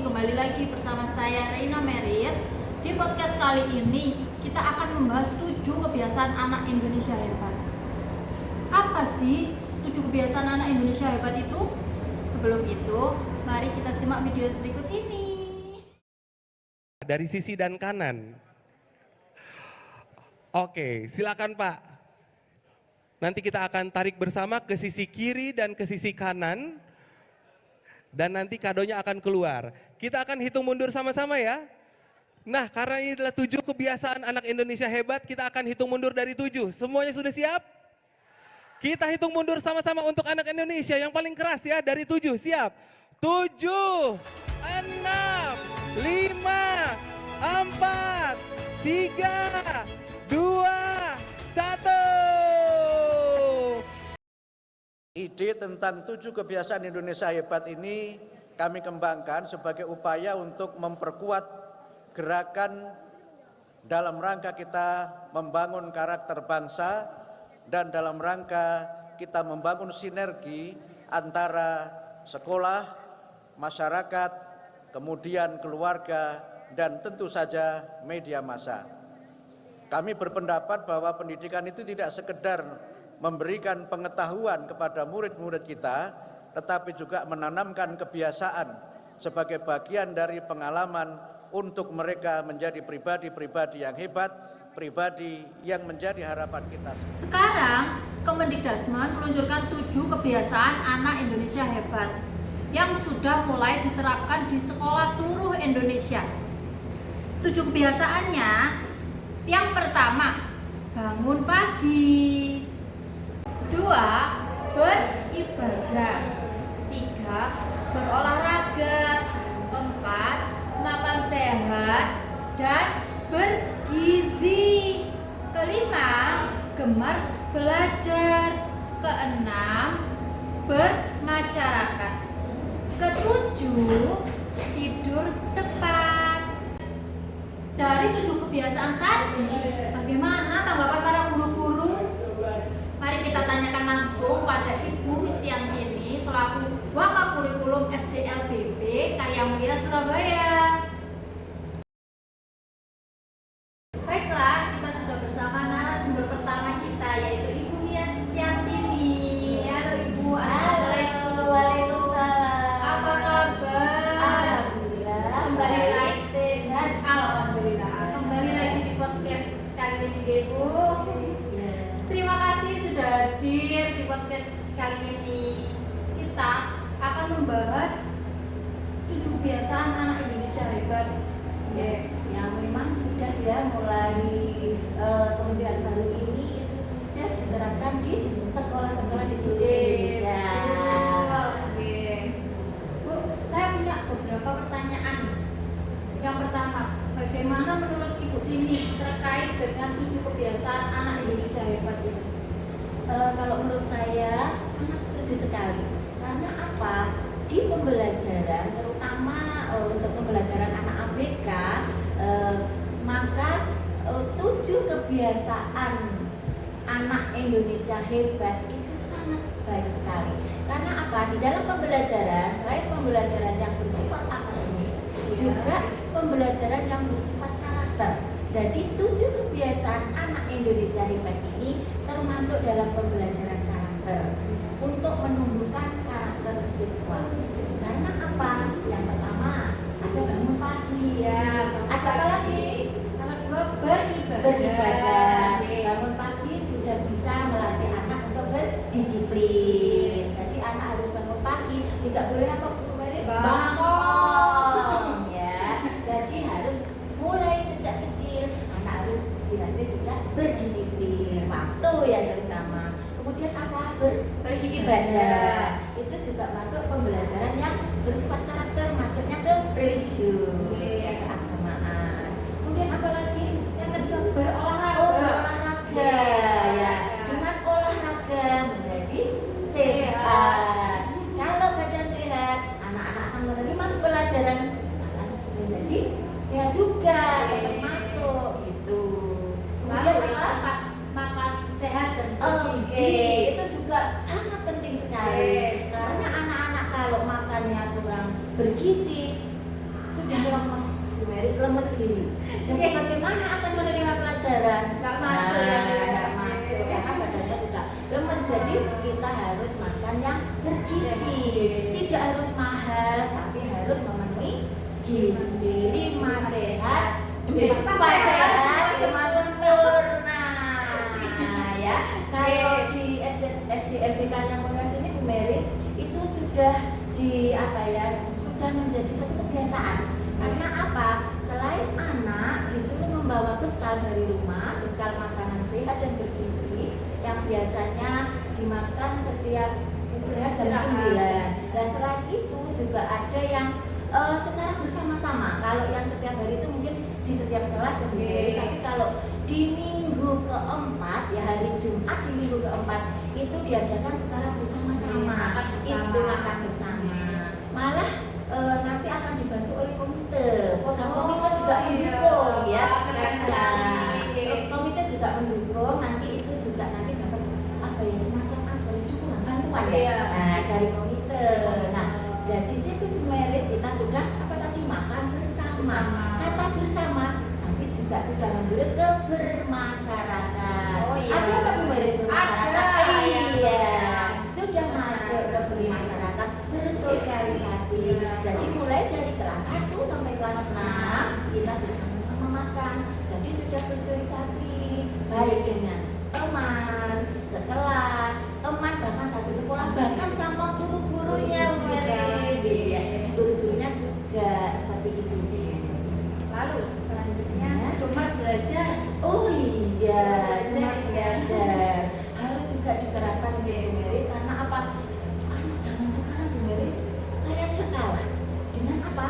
kembali lagi bersama saya Reina Meris. Di podcast kali ini kita akan membahas 7 kebiasaan anak Indonesia hebat. Apa sih 7 kebiasaan anak Indonesia hebat itu? Sebelum itu, mari kita simak video berikut ini. Dari sisi dan kanan. Oke, silakan Pak. Nanti kita akan tarik bersama ke sisi kiri dan ke sisi kanan. Dan nanti kadonya akan keluar. Kita akan hitung mundur sama-sama ya. Nah, karena ini adalah 7 kebiasaan anak Indonesia hebat, kita akan hitung mundur dari 7. Semuanya sudah siap? Kita hitung mundur sama-sama untuk anak Indonesia yang paling keras ya, dari 7. Siap? 7, 6, 5, 4, 3, 2, 1. Ide tentang 7 kebiasaan Indonesia hebat ini kami kembangkan sebagai upaya untuk memperkuat gerakan dalam rangka kita membangun karakter bangsa dan dalam rangka kita membangun sinergi antara sekolah, masyarakat, kemudian keluarga, dan tentu saja media massa. Kami berpendapat bahwa pendidikan itu tidak sekedar memberikan pengetahuan kepada murid-murid kita, tetapi juga menanamkan kebiasaan sebagai bagian dari pengalaman untuk mereka menjadi pribadi-pribadi yang hebat, pribadi yang menjadi harapan kita. Sekarang, Kemendikbudristek meluncurkan 7 kebiasaan anak Indonesia hebat yang sudah mulai diterapkan di sekolah seluruh Indonesia. 7 kebiasaannya, yang pertama, bangun pagi. 2, beribadah. 3, berolahraga. 4, makan sehat dan bergizi. 5, gemar belajar. 6, bermasyarakat. 7, tidur cepat. Dari 7 kebiasaan tadi, bagaimana tanggapan para guru-guru? Mari kita tanyakan langsung pada Ibu Mistiantini selaku Wakil Kurikulum SDLBB Karya Mulia Surabaya. Baiklah, kita sudah bersama narasumber pertama kita yaitu Ibu Mistiantini. Halo Ibu, assalamualaikum. Waalaikumsalam. Apa kabar? Alhamdulillah. Kembali Baik, lagi. sehat. Alhamdulillah. Kembali lagi di podcast kali ini Ibu. Terima kasih sudah hadir di podcast kali ini. Kita akan membahas 7 kebiasaan anak Indonesia hebat. Yang memang sudah ya mulai kemudian baru ini itu sudah diterapkan di sekolah-sekolah di seluruh Indonesia. Oke. Bu, saya punya beberapa pertanyaan. Yang pertama, bagaimana menurut Ibu Tini terkait dengan 7 kebiasaan anak Indonesia hebat ini? Kalau menurut saya sangat setuju sekali. Karena apa? Di pembelajaran, terutama untuk pembelajaran anak ABK, maka 7 kebiasaan anak Indonesia hebat itu sangat baik sekali. Karena apa? Di dalam pembelajaran, selain pembelajaran yang bersifat akademik, juga pembelajaran yang bersifat karakter. Jadi 7 kebiasaan anak Indonesia hebat ini termasuk dalam pembelajaran karakter untuk menumbuhkan karakter siswa. Karena apa? Yang pertama ada bangun pagi. Ya, Ada apa lagi? Yang kedua, beribadah. Bangun pagi sudah bisa melatih anak untuk berdisiplin. Jadi anak harus bangun pagi, tidak boleh apa Bu Baris? Bangkong. Ya. Jadi harus mulai sejak kecil anak harus dilatih sudah berdisiplin. Waktu yang terutama. Kemudian apa? Beribadah. Itu juga masuk pembelajaran yang bersifat karakter, masuknya ke religius, keagamaan. Kemudian apa lagi? Yang ketiga, berolahraga. Berolahraga. Ya, dengan olahraga menjadi sehat. Kalau badan sehat, anak-anak akan menerima pelajaran akan menjadi sehat juga, cepat masuk gitu. Kemudian Lalu yang apa? keempat, makan sehat dan Oke, bergizi. itu juga sangat penting sekali. Karena anak-anak kalau makannya kurang bergizi, sudah lemes, Bu Meris, lemes gini. Jadi bagaimana akan menerima pelajaran? Nggak masuk ya. Nggak masuk karena badannya sudah lemes. Jadi kita harus makan yang bergizi. Tidak harus mahal, tapi harus memenuhi gizi. 5 sehat, 4 sehat, 5 sempurna. Ya, kalau di SDLB Karya Mulia sini Bu Meris itu sudah sudah menjadi suatu kebiasaan. Karena apa? Selain anak disuruh membawa bekal dari rumah, bekal makanan sehat dan bergizi yang biasanya dimakan setiap istirahat jam 9. Dan selain itu juga ada yang secara bersama-sama. Kalau yang setiap hari itu mungkin di setiap kelas sendiri, tapi kalau di minggu keempat, ya hari Jumat di minggu keempat itu diadakan secara bersama-sama. Itu makan bersama. Malah nanti akan dibantu oleh komite. Komite juga mendukung ya. Komite juga mendukung. Nanti itu juga nanti dapat semacam dukungan bantuan ya. Nah, dari komite. Nah, dan di situ Bu Meris kita sudah makan bersama. Kata bersama nanti juga sudah menjurus ke bermasyarakat. Ada apa Bu Meris bermasyarakat? Iya. Sudah masuk ke bermasyarakat, bersosialisasi. Jadi mulai dari kelas 1 sampai kelas 6 kita bersama-sama makan. Jadi sudah bersosialisasi baik dengan teman sekelas, teman bahkan satu sekolah, bahkan sama guru-gurunya Bu Meris. Iya, guru-gurunya juga seperti itu. Lalu selanjutnya cuma belajar. Oh iya, cuma belajar harus juga diterapkan Bu Meris. Karena apa? Anak zaman sekarang Bu Meris, saya aja kalah dengan apa?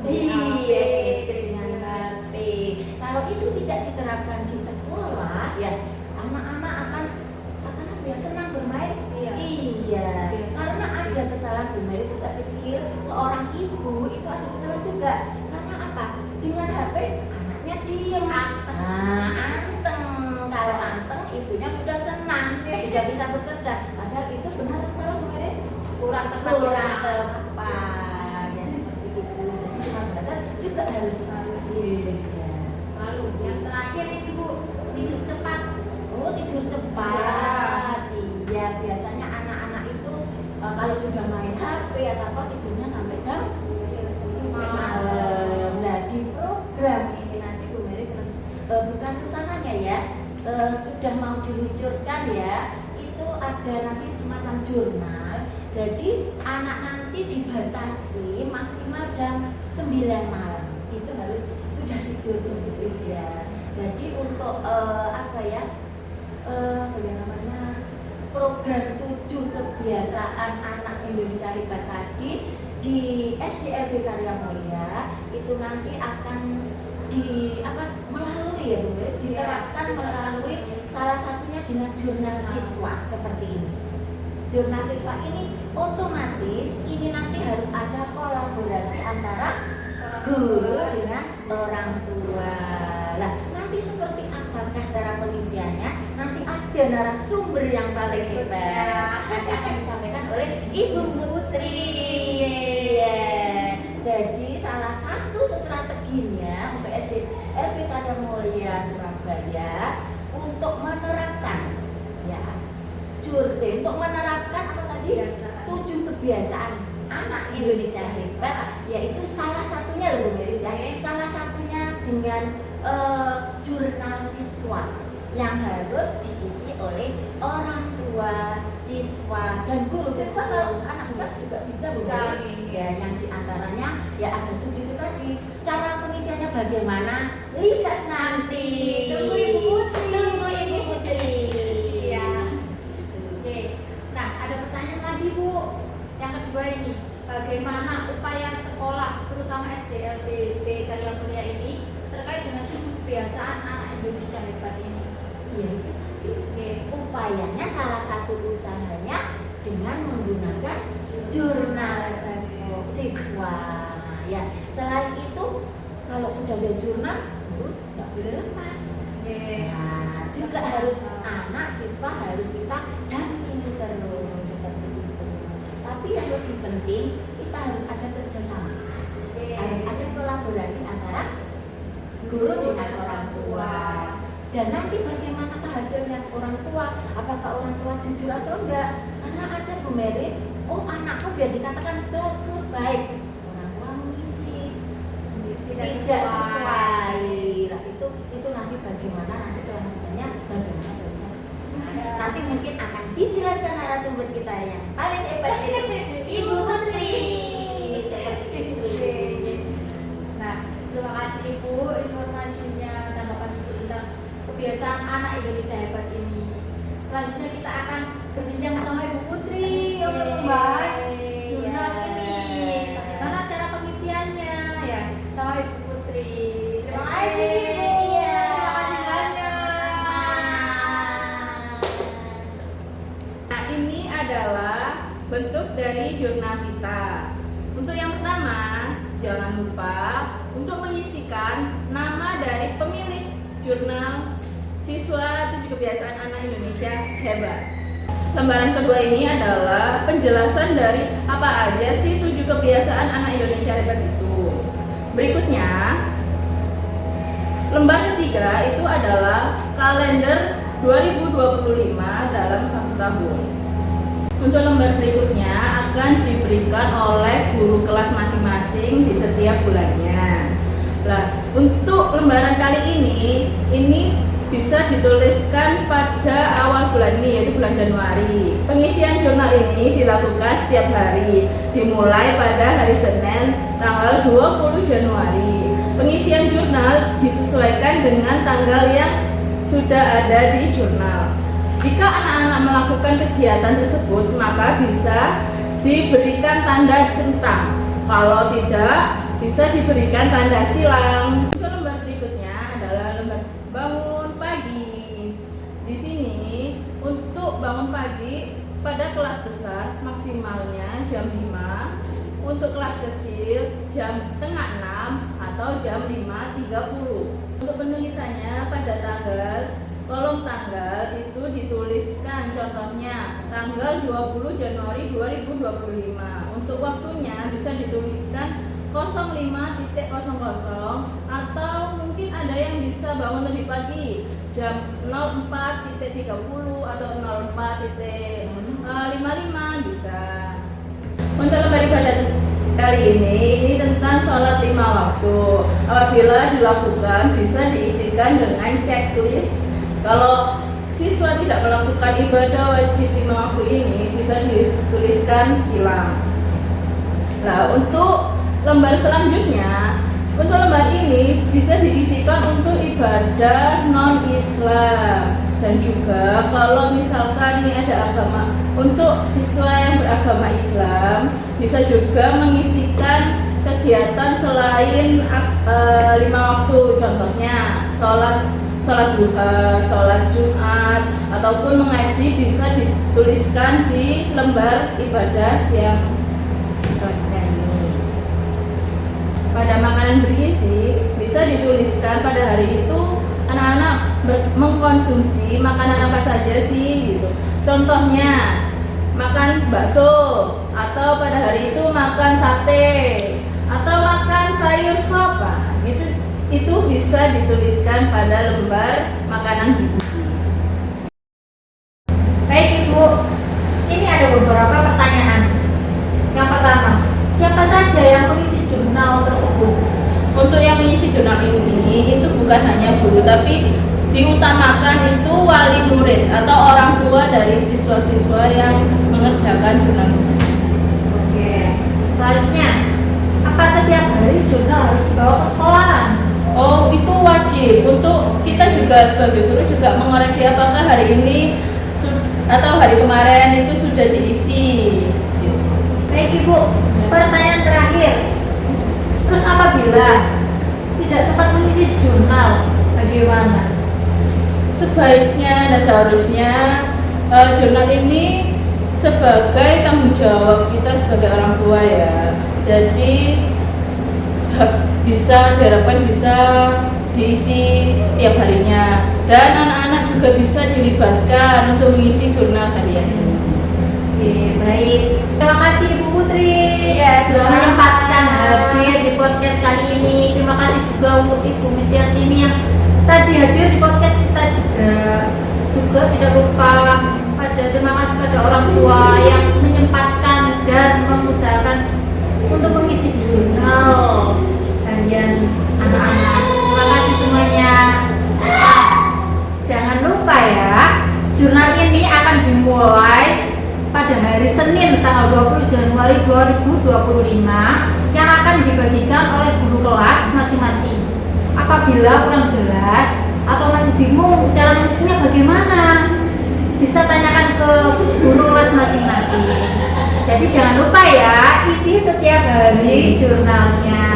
Iya, dengan HP. Kalau itu tidak diterapkan di sekolah, ya anak-anak akan senang bermain. Iya. Karena ada kesalahan Bu Meris sejak kecil. Seorang ibu itu ada kesalahan juga. Karena apa? Dengan HP anaknya diem. Anteng. Kalau anteng ibunya sudah senang, sudah bisa bekerja. Padahal itu benar atau salah Bu Meris? Kurang tepat. Ya seperti itu. Jadi cuma belajar juga harus. Lalu yang terakhir itu Bu, tidur cepat. Oh, tidur cepat. Iya, biasanya anak-anak itu kalau sudah main HP atau apa tidurnya sampai jam malam. Nah, di program ini nanti Bu Meris bukan rencananya ya, sudah mau diluncurkan ya. Itu ada nanti semacam jurnal. Jadi anak nanti dibatasi maksimal jam 9 malam. Itu harus sudah tidur Bu Meris ya. Jadi untuk program 7 kebiasaan anak Indonesia Hebat tadi di SDLB Karya Mulia itu nanti akan melalui ya Bu Meris, diterapkan melalui salah satunya dengan jurnal siswa seperti ini. Jurnal siswa ini otomatis ini nanti harus ada kolaborasi antara guru dengan orang tua. Nah, nanti seperti apakah cara pengisiannya? Nanti ada narasumber yang paling hebat. Nanti akan disampaikan oleh Ibu Putri. Jadi salah satu strateginya untuk SDLB Karya Mulia Surabaya untuk menerapkan untuk menerapkan apa tadi? 7 kebiasaan anak Indonesia Hebat, yaitu salah satunya loh Bu Meris ya. Salah satunya dengan jurnal siswa yang harus diisi oleh orang tua, siswa dan guru. Siswa kalau anak besar juga bisa Bu Meris. Ya, yang diantaranya ya ada 7 itu tadi. Cara pengisiannya bagaimana? Lihat nanti. Tunggu Ibu Putri. Ya. Oke. Nah, ada pertanyaan lagi Bu. Yang kedua ini, bagaimana upaya sekolah, terutama SDLB Karya Mulia ini terkait dengan 7 kebiasaan anak Indonesia Hebat ini? Iya. Upayanya salah satu usahanya dengan menggunakan jurnal siswa. Ya, selain itu kalau sudah ada jurnal, nggak boleh lepas. Nah, juga harus anak siswa harus kita dampingi terus seperti itu. Tapi yang lebih penting kita harus ada kerjasama. Dan nanti bagaimana hasilnya orang tua, apakah orang tua jujur atau enggak? Karena ada Bu Meris, oh anakku biar dikatakan bagus, baik, orang tua mengisi tidak sesuai. Nah, itu nanti bagaimana nanti kelanjutannya bagaimana saja. Nanti mungkin akan dijelaskan narasumber kita yang paling hebat ini, Ibu Putri. Seperti itu. Nah, terima kasih Ibu informasinya, tanggapan Ibu tentang kebiasaan anak Indonesia hebat ini. Selanjutnya kita akan berbincang bersama Ibu Putri untuk membahas jurnal ini. Bagaimana cara pengisiannya ya sama Ibu Putri. Terima kasih Ibu. Iya, Terima kasih banyak. Nah, ini adalah bentuk dari jurnal kita. Untuk yang pertama, jangan lupa untuk mengisikan nama dari pemilik jurnal Siswa 7 Kebiasaan Anak Indonesia Hebat. Lembaran kedua ini adalah penjelasan dari apa aja sih 7 kebiasaan anak Indonesia hebat itu. Berikutnya, lembar ketiga itu adalah kalender 2025 dalam 1 tahun. Untuk lembar berikutnya akan diberikan oleh guru kelas masing-masing di setiap bulannya. Nah, untuk lembaran kali ini bisa dituliskan pada awal bulan ini, yaitu bulan Januari. Pengisian jurnal ini dilakukan setiap hari, dimulai pada hari Senin tanggal 20 Januari. Pengisian jurnal disesuaikan dengan tanggal yang sudah ada di jurnal. Jika anak-anak melakukan kegiatan tersebut, maka bisa diberikan tanda centang. Kalau tidak, bisa diberikan tanda silang. Untuk lembar berikutnya adalah lembar bangun pagi. Di sini untuk bangun pagi pada kelas besar maksimalnya jam 5, untuk kelas kecil jam setengah 6 atau jam 5.30. Untuk penulisannya pada kolom tanggal itu dituliskan, contohnya tanggal 20 Januari 2025. Untuk waktunya bisa dituliskan 05.00 atau mungkin ada yang bisa bangun lebih pagi jam 04.30 atau 04.55 bisa. Untuk lembar ibadah kali ini tentang sholat 5 waktu. Apabila dilakukan bisa diisikan dengan checklist. Kalau siswa tidak melakukan ibadah wajib 5 waktu ini bisa dituliskan silang. Nah, untuk lembar selanjutnya, untuk lembar ini bisa diisikan untuk ibadah non-Islam. Dan juga kalau misalkan ini ada agama, untuk siswa yang beragama Islam bisa juga mengisikan kegiatan selain 5 waktu, contohnya sholat duha, sholat Jumat, ataupun mengaji bisa dituliskan di lembar ibadah yang selanjutnya ini. Pada makanan bergizi bisa dituliskan pada hari itu anak-anak mengkonsumsi makanan apa saja sih gitu. Contohnya makan bakso, atau pada hari itu makan sate, atau makan sayur sop, gitu. Itu bisa dituliskan pada lembar makanan bergizi. Baik Ibu, ini ada beberapa pertanyaan. Yang pertama, siapa saja yang mengisi jurnal tersebut? Untuk yang mengisi jurnal ini itu bukan hanya guru, tapi diutamakan itu wali murid atau orang tua dari siswa-siswa yang mengerjakan jurnal siswa. Oke. Selanjutnya, apa setiap hari jurnal harus dibawa ke sekolahan? Oh, itu wajib. Untuk kita juga sebagai guru juga mengoreksi apakah hari ini atau hari kemarin itu sudah diisi. Baik Ibu, pertanyaan terakhir. Terus apabila tidak sempat mengisi jurnal, bagaimana? Sebaiknya dan seharusnya jurnal ini sebagai tanggung jawab kita sebagai orang tua ya. Jadi diharapkan bisa diisi setiap harinya, dan anak-anak juga bisa dilibatkan untuk mengisi jurnal harian ini. Oke, baik. Terima kasih Ibu Putri sudah menyempatkan hadir di podcast kali ini. Terima kasih juga untuk Ibu Mistiantini yang tadi hadir di podcast kita juga tidak lupa terima kasih pada orang tua yang menyempatkan dan mengusahakan untuk mengisi jurnal harian anak-anak. Terima kasih semuanya. Jangan lupa ya, jurnal ini akan dimulai pada hari Senin tanggal 20 Januari 2025 yang akan dibagikan oleh guru kelas masing-masing. Apabila kurang jelas atau masih bingung cara mengisinya bagaimana, bisa tanyakan ke guru kelas masing-masing. Jadi jangan lupa ya, isi setiap hari jurnalnya.